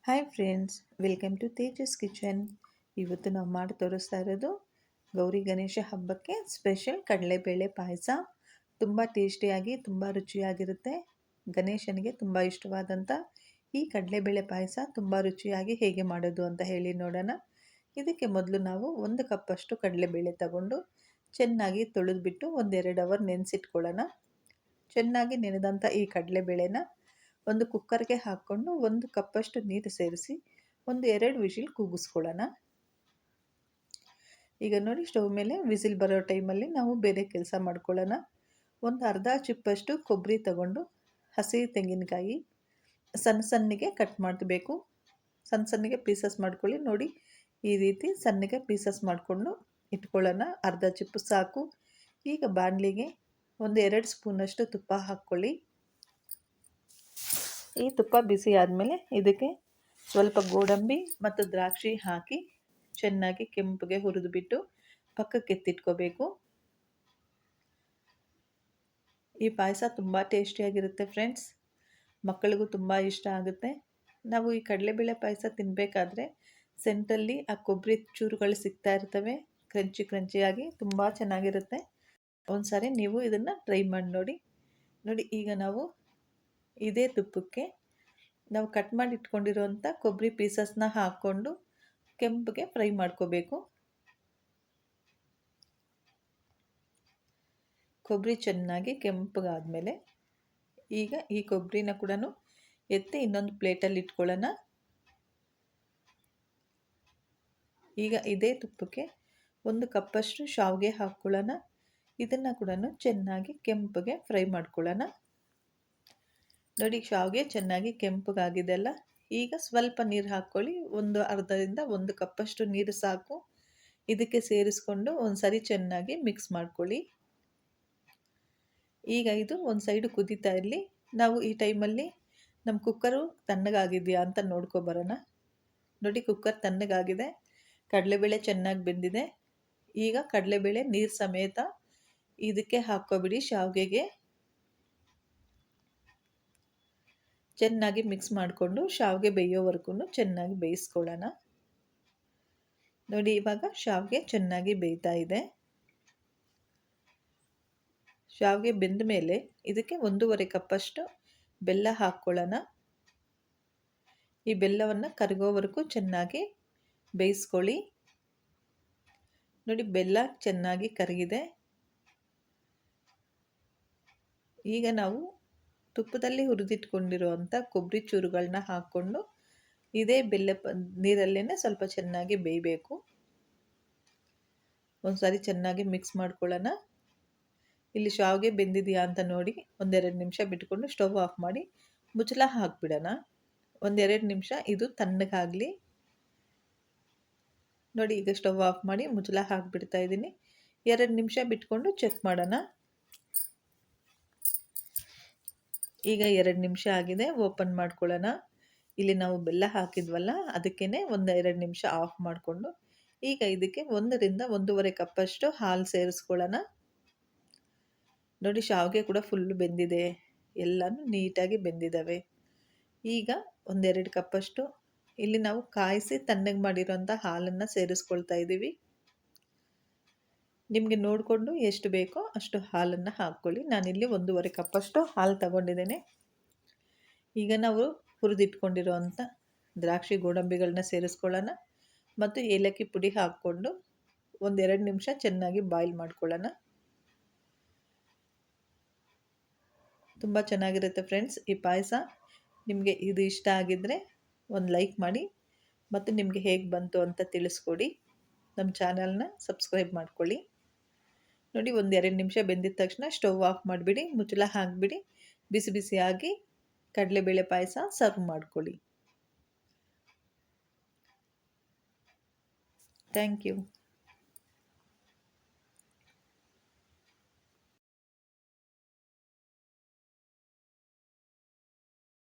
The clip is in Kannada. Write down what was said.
Hi friends, welcome to Tejas kitchen. ಇವತ್ತು ನಾವು ಮಾಡಿ ತೋರಿಸ್ತಾ ಇರೋದು ಗೌರಿ ಗಣೇಶ ಹಬ್ಬಕ್ಕೆ ಸ್ಪೆಷಲ್ ಕಡಲೆಬೇಳೆ ಪಾಯಸ. ತುಂಬ ಟೇಸ್ಟಿಯಾಗಿ ತುಂಬ ರುಚಿಯಾಗಿರುತ್ತೆ. ಗಣೇಶನಿಗೆ ತುಂಬ ಇಷ್ಟವಾದಂಥ ಈ ಕಡಲೆಬೇಳೆ ಪಾಯಸ ತುಂಬ ರುಚಿಯಾಗಿ ಹೇಗೆ ಮಾಡೋದು ಅಂತ ಹೇಳಿ ನೋಡೋಣ. ಇದಕ್ಕೆ ಮೊದಲು ನಾವು 1 ಕಪ್ಪಷ್ಟು ಕಡಲೆಬೇಳೆ ತಗೊಂಡು ಚೆನ್ನಾಗಿ ತೊಳೆದ್ಬಿಟ್ಟು 1-2 ಅವರ್ ನೆನೆಸಿಟ್ಕೊಳ್ಳೋಣ. ಚೆನ್ನಾಗಿ ನೆನೆದಂಥ ಈ ಕಡಲೆಬೇಳೆನ ಒಂದು ಕುಕ್ಕರ್ಗೆ ಹಾಕ್ಕೊಂಡು 1 ಕಪ್ಪಷ್ಟು ನೀರು ಸೇರಿಸಿ 1-2 ವಿಷಿಲ್ ಕೂಗಿಸ್ಕೊಳ್ಳೋಣ. ಈಗ ನೋಡಿ, ಸ್ಟವ್ ಮೇಲೆ ವಿಸಿಲ್ ಬರೋ ಟೈಮಲ್ಲಿ ನಾವು ಬೇರೆ ಕೆಲಸ ಮಾಡ್ಕೊಳ್ಳೋಣ. ಒಂದು ಅರ್ಧ ಚಿಪ್ಪಷ್ಟು ಕೊಬ್ಬರಿ ತಗೊಂಡು ಹಸಿ ತೆಂಗಿನಕಾಯಿ ಸಣ್ಣಗೆ ಕಟ್ ಮಾಡಬೇಕು. ಸಣ್ಣಗೆ ಪೀಸಸ್ ಮಾಡ್ಕೊಳ್ಳಿ. ನೋಡಿ, ಈ ರೀತಿ ಸಣ್ಣಗೆ ಪೀಸಸ್ ಮಾಡಿಕೊಂಡು ಇಟ್ಕೊಳ್ಳೋಣ. ಅರ್ಧ ಚಿಪ್ಪು ಸಾಕು. ಈಗ ಬಾಣಲಿಗೆ 1-2 ಸ್ಪೂನಷ್ಟು ತುಪ್ಪ ಹಾಕ್ಕೊಳ್ಳಿ. ಈ ತುಪ್ಪ ಬಿಸಿ ಆದಮೇಲೆ ಇದಕ್ಕೆ ಸ್ವಲ್ಪ ಗೋಡಂಬಿ ಮತ್ತು ದ್ರಾಕ್ಷಿ ಹಾಕಿ ಚೆನ್ನಾಗಿ ಕೆಂಪಗೆ ಹುರಿದುಬಿಟ್ಟು ಪಕ್ಕಕ್ಕೆ ಎತ್ತಿಟ್ಕೋಬೇಕು. ಈ ಪಾಯಸ ತುಂಬ ಟೇಸ್ಟಿಯಾಗಿರುತ್ತೆ ಫ್ರೆಂಡ್ಸ್. ಮಕ್ಕಳಿಗೂ ತುಂಬ ಇಷ್ಟ ಆಗುತ್ತೆ. ನಾವು ಈ ಕಡಲೆಬೇಳೆ ಪಾಯಸ ತಿನ್ನಬೇಕಾದ್ರೆ ಸೆಂಟ್ರಲ್ಲಿ ಆ ಕೊಬ್ಬರಿ ಚೂರುಗಳು ಸಿಗ್ತಾ ಇರ್ತವೆ. ಕ್ರಂಚಿಯಾಗಿ ತುಂಬ ಚೆನ್ನಾಗಿರುತ್ತೆ. ಒಂದು ಸಾರಿ ನೀವು ಇದನ್ನು ಟ್ರೈ ಮಾಡಿ ನೋಡಿ. ಈಗ ನಾವು ಇದೇ ತುಪ್ಪಕ್ಕೆ ನಾವು ಕಟ್ ಮಾಡಿ ಇಟ್ಕೊಂಡಿರೋಂಥ ಕೊಬ್ಬರಿ ಪೀಸಸ್ನ ಹಾಕ್ಕೊಂಡು ಕೆಂಪಗೆ ಫ್ರೈ ಮಾಡ್ಕೋಬೇಕು. ಕೊಬ್ಬರಿ ಚೆನ್ನಾಗಿ ಕೆಂಪಗಾದಮೇಲೆ ಈಗ ಈ ಕೊಬ್ಬರಿನ ಕೂಡ ಎತ್ತಿ ಇನ್ನೊಂದು ಪ್ಲೇಟಲ್ಲಿ ಇಟ್ಕೊಳ್ಳೋಣ. ಈಗ ಇದೇ ತುಪ್ಪಕ್ಕೆ 1 ಕಪ್ಪಷ್ಟು ಶಾವಿಗೆ ಹಾಕ್ಕೊಳ್ಳೋಣ. ಇದನ್ನು ಕೂಡ ಚೆನ್ನಾಗಿ ಕೆಂಪಗೆ ಫ್ರೈ ಮಾಡ್ಕೊಳ್ಳೋಣ. ನೋಡಿ, ಶಾವಿಗೆ ಚೆನ್ನಾಗಿ ಕೆಂಪಗಾಗಿದೆ ಅಲ್ಲ. ಈಗ ಸ್ವಲ್ಪ ನೀರು ಹಾಕ್ಕೊಳ್ಳಿ. ಅರ್ಧದಿಂದ 1 ಕಪ್ಪಷ್ಟು ನೀರು ಸಾಕು. ಇದಕ್ಕೆ ಸೇರಿಸ್ಕೊಂಡು ಒಂದು ಸರಿ ಚೆನ್ನಾಗಿ ಮಿಕ್ಸ್ ಮಾಡ್ಕೊಳ್ಳಿ. ಈಗ ಇದು ಒಂದು ಸೈಡು ಕುದೀತಾ ಇರಲಿ. ನಾವು ಈ ಟೈಮಲ್ಲಿ ನಮ್ಮ ಕುಕ್ಕರು ತಣ್ಣಗಾಗಿದೆಯಾ ಅಂತ ನೋಡ್ಕೊಬರೋಣ. ನೋಡಿ, ಕುಕ್ಕರ್ ತಣ್ಣಗಾಗಿದೆ. ಕಡಲೆಬೇಳೆ ಚೆನ್ನಾಗಿ ಬೆಂದಿದೆ. ಈಗ ಕಡಲೆಬೇಳೆ ನೀರು ಸಮೇತ ಇದಕ್ಕೆ ಹಾಕ್ಕೊಬಿಡಿ. ಶಾವಿಗೆಗೆ ಚೆನ್ನಾಗಿ ಮಿಕ್ಸ್ ಮಾಡಿಕೊಂಡು ಶಾವಿಗೆ ಬೇಯೋವರೆಗೂ ಚೆನ್ನಾಗಿ ಬೇಯಿಸ್ಕೊಳ್ಳೋಣ. ನೋಡಿ, ಇವಾಗ ಶಾವಿಗೆ ಚೆನ್ನಾಗಿ ಬೇಯ್ತಾ ಇದೆ. ಶಾವಿಗೆ ಬೆಂದ ಮೇಲೆ ಇದಕ್ಕೆ 1.5 ಕಪ್ಪಷ್ಟು ಬೆಲ್ಲ ಹಾಕ್ಕೊಳ್ಳೋಣ. ಈ ಬೆಲ್ಲವನ್ನು ಕರಗೋವರೆಗೂ ಚೆನ್ನಾಗಿ ಬೇಯಿಸ್ಕೊಳ್ಳಿ. ನೋಡಿ, ಬೆಲ್ಲ ಚೆನ್ನಾಗಿ ಕರಗಿದೆ. ಈಗ ನಾವು ತುಪ್ಪದಲ್ಲಿ ಹುರಿದಿಟ್ಕೊಂಡಿರುವಂಥ ಕೊಬ್ಬರಿ ಚೂರುಗಳನ್ನ ಹಾಕ್ಕೊಂಡು ಇದೇ ಬೆಲ್ಲ ನೀರಲ್ಲೇ ಸ್ವಲ್ಪ ಚೆನ್ನಾಗಿ ಬೇಯಬೇಕು. ಒಂದು ಸಾರಿ ಚೆನ್ನಾಗಿ ಮಿಕ್ಸ್ ಮಾಡ್ಕೊಳ್ಳೋಣ. ಇಲ್ಲಿ ಶಾವಿಗೆ ಬೆಂದಿದೆಯಾ ಅಂತ ನೋಡಿ 1-2 ನಿಮಿಷ ಬಿಟ್ಕೊಂಡು ಸ್ಟವ್ ಆಫ್ ಮಾಡಿ ಮುಚ್ಚಳ ಹಾಕ್ಬಿಡೋಣ. 1-2 ನಿಮಿಷ ಇದು ತಣ್ಣಗಾಗಲಿ. ನೋಡಿ, ಈಗ ಸ್ಟವ್ ಆಫ್ ಮಾಡಿ ಮುಚ್ಚಳ ಹಾಕ್ಬಿಡ್ತಾ ಇದ್ದೀನಿ. 2 ನಿಮಿಷ ಬಿಟ್ಕೊಂಡು ಚೆಕ್ ಮಾಡೋಣ. ಈಗ 2 ನಿಮಿಷ ಆಗಿದೆ. ಓಪನ್ ಮಾಡ್ಕೊಳ್ಳೋಣ. ಇಲ್ಲಿ ನಾವು ಬೆಲ್ಲ ಹಾಕಿದ್ವಲ್ಲ, ಅದಕ್ಕೇ 1-2 ನಿಮಿಷ ಆಫ್ ಮಾಡಿಕೊಂಡು ಈಗ ಇದಕ್ಕೆ 1ರಿಂದ 1.5 ಕಪ್ಪಷ್ಟು ಹಾಲು ಸೇರಿಸ್ಕೊಳ್ಳೋಣ. ನೋಡಿ, ಶಾವಿಗೆ ಕೂಡ ಫುಲ್ ಬೆಂದಿದೆ. ಎಲ್ಲನೂ ನೀಟಾಗಿ ಬೆಂದಿದ್ದಾವೆ. ಈಗ 1-2 ಕಪ್ಪಷ್ಟು ಇಲ್ಲಿ ನಾವು ಕಾಯಿಸಿ ತಣ್ಣಗೆ ಮಾಡಿರೋಂಥ ಹಾಲನ್ನು ಸೇರಿಸ್ಕೊಳ್ತಾ ಇದ್ದೀವಿ. ನಿಮಗೆ ನೋಡಿಕೊಂಡು ಎಷ್ಟು ಬೇಕೋ ಅಷ್ಟು ಹಾಲನ್ನು ಹಾಕ್ಕೊಳ್ಳಿ. ನಾನಿಲ್ಲಿ 1.5 ಕಪ್ಪಷ್ಟು ಹಾಲು ತಗೊಂಡಿದ್ದೇನೆ. ಈಗ ನಾವು ಹುರಿದಿಟ್ಕೊಂಡಿರೋವಂಥ ದ್ರಾಕ್ಷಿ ಗೋಡಂಬಿಗಳನ್ನ ಸೇರಿಸ್ಕೊಳ್ಳೋಣ ಮತ್ತು ಏಲಕ್ಕಿ ಪುಡಿ ಹಾಕ್ಕೊಂಡು 1-2 ನಿಮಿಷ ಚೆನ್ನಾಗಿ ಬಾಯ್ಲ್ ಮಾಡ್ಕೊಳ್ಳೋಣ. ತುಂಬ ಚೆನ್ನಾಗಿರುತ್ತೆ ಫ್ರೆಂಡ್ಸ್ ಈ ಪಾಯಸ. ನಿಮಗೆ ಇದು ಇಷ್ಟ ಆಗಿದ್ದರೆ ಒಂದು ಲೈಕ್ ಮಾಡಿ ಮತ್ತು ನಿಮಗೆ ಹೇಗೆ ಬಂತು ಅಂತ ತಿಳಿಸ್ಕೊಡಿ. ನಮ್ಮ ಚಾನಲ್ನ ಸಬ್ಸ್ಕ್ರೈಬ್ ಮಾಡ್ಕೊಳ್ಳಿ. ನೋಡಿ, 1-2 ನಿಮಿಷ ಬೆಂದಿದ ತಕ್ಷಣ ಸ್ಟವ್ ಆಫ್ ಮಾಡಿಬಿಡಿ, ಮುಚ್ಚಳ ಹಾಕಿಬಿಡಿ. ಬಿಸಿಯಾಗಿ ಕಡಲೆಬೇಳೆ ಪಾಯಸ ಸರ್ವ್ ಮಾಡ್ಕೊಳ್ಳಿ. Thank you.